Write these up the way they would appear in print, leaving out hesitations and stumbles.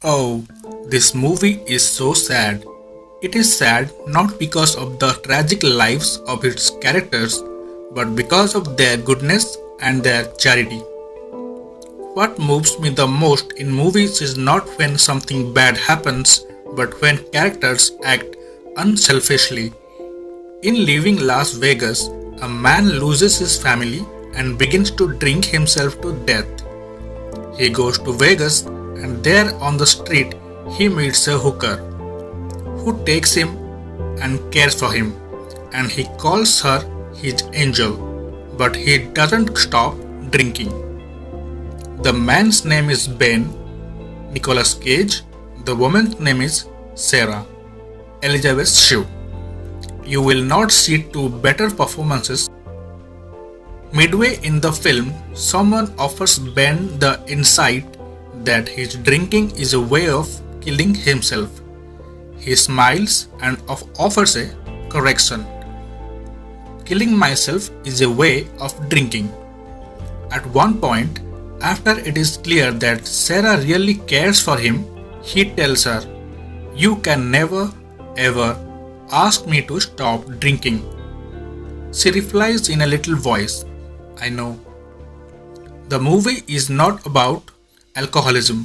Oh, this movie is so sad. It is sad not because of the tragic lives of its characters, but because of their goodness and their charity. What moves me the most in movies is not when something bad happens, but when characters act unselfishly. In Leaving Las Vegas, a man loses his family and begins to drink himself to death. He goes to Vegas and there on the street he meets a hooker who takes him and cares for him, and he calls her his angel, but he doesn't stop drinking. The man's name is Ben, Nicolas Cage. The woman's name is Sarah, Elizabeth Shue. You will not see two better performances. Midway in the film, someone offers Ben the insight that his drinking is a way of killing himself. He smiles and offers a correction. Killing myself is a way of drinking. At one point, after it is clear that Sarah really cares for him, he tells her, "You can never, ever ask me to stop drinking." She replies in a little voice, "I know." The movie is not about alcoholism.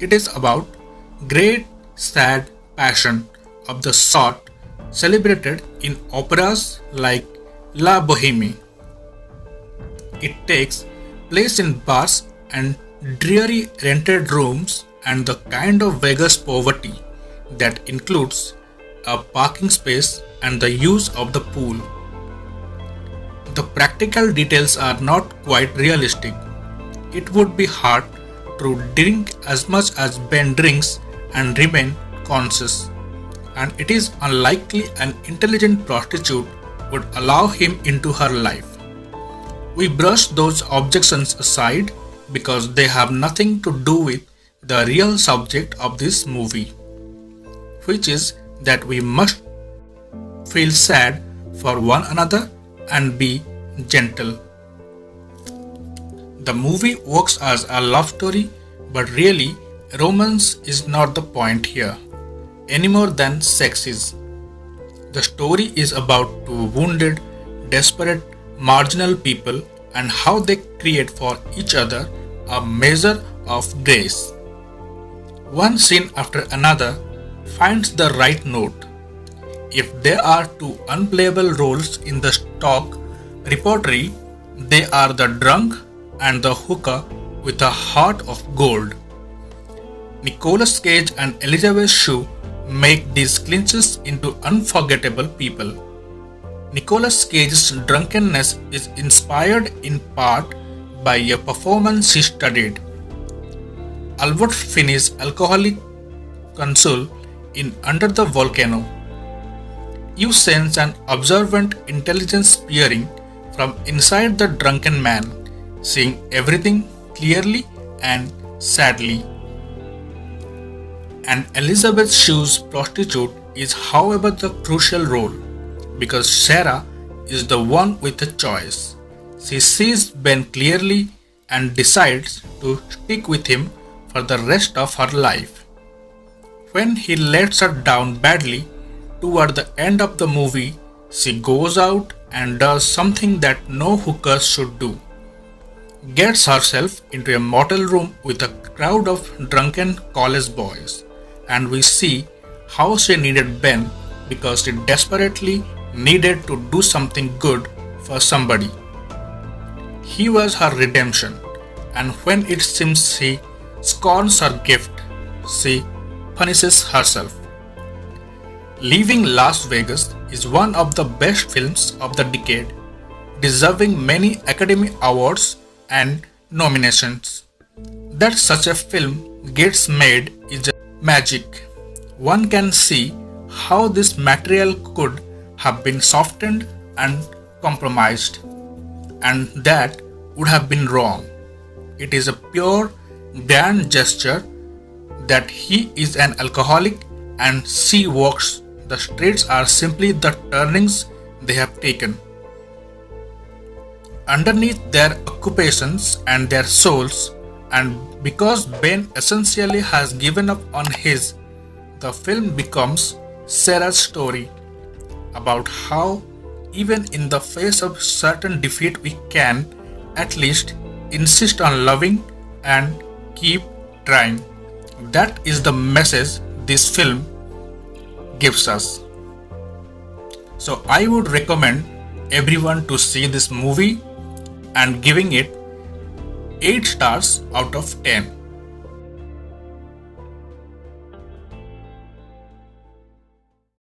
It is about great, sad passion of the sort celebrated in operas like La Boheme. It takes place in bars and dreary rented rooms and the kind of Vegas poverty that includes a parking space and the use of the pool. The practical details are not quite realistic. It would be hard to drink as much as Ben drinks and remain conscious, and it is unlikely an intelligent prostitute would allow him into her life. We brush those objections aside because they have nothing to do with the real subject of this movie, which is that we must feel sad for one another and be gentle. The movie works as a love story, but really, romance is not the point here, any more than sex is. The story is about two wounded, desperate, marginal people and how they create for each other a measure of grace. One scene after another finds the right note. If there are two unplayable roles in the stock repertory, they are the drunk and the hooker with a heart of gold. Nicolas Cage and Elizabeth Shue make these clinches into unforgettable people. Nicolas Cage's drunkenness is inspired in part by a performance he studied. Albert Finney's alcoholic consul in Under the Volcano. You sense an observant intelligence peering from inside the drunken man, seeing everything clearly and sadly. And Elizabeth Shue's prostitute is, however, the crucial role, because Sarah is the one with a choice. She sees Ben clearly and decides to stick with him for the rest of her life. When he lets her down badly, toward the end of the movie, she goes out and does something that no hooker should do. Gets herself into a motel room with a crowd of drunken college boys, and we see how she needed Ben because she desperately needed to do something good for somebody. He was her redemption, and when it seems she scorns her gift, she punishes herself. Leaving Las Vegas is one of the best films of the decade, deserving many Academy Awards and nominations. That such a film gets made is magic. One can see how this material could have been softened and compromised, and that would have been wrong. It is a pure, grand gesture that he is an alcoholic and she works. The streets are simply the turnings they have taken. Underneath their occupations and their souls and Because Ben essentially has given up on his, the film becomes Sarah's story about how, even in the face of certain defeat, we can at least insist on loving and keep trying. That is the message this film gives us. So I would recommend everyone to see this movie and giving it 8 stars out of 10.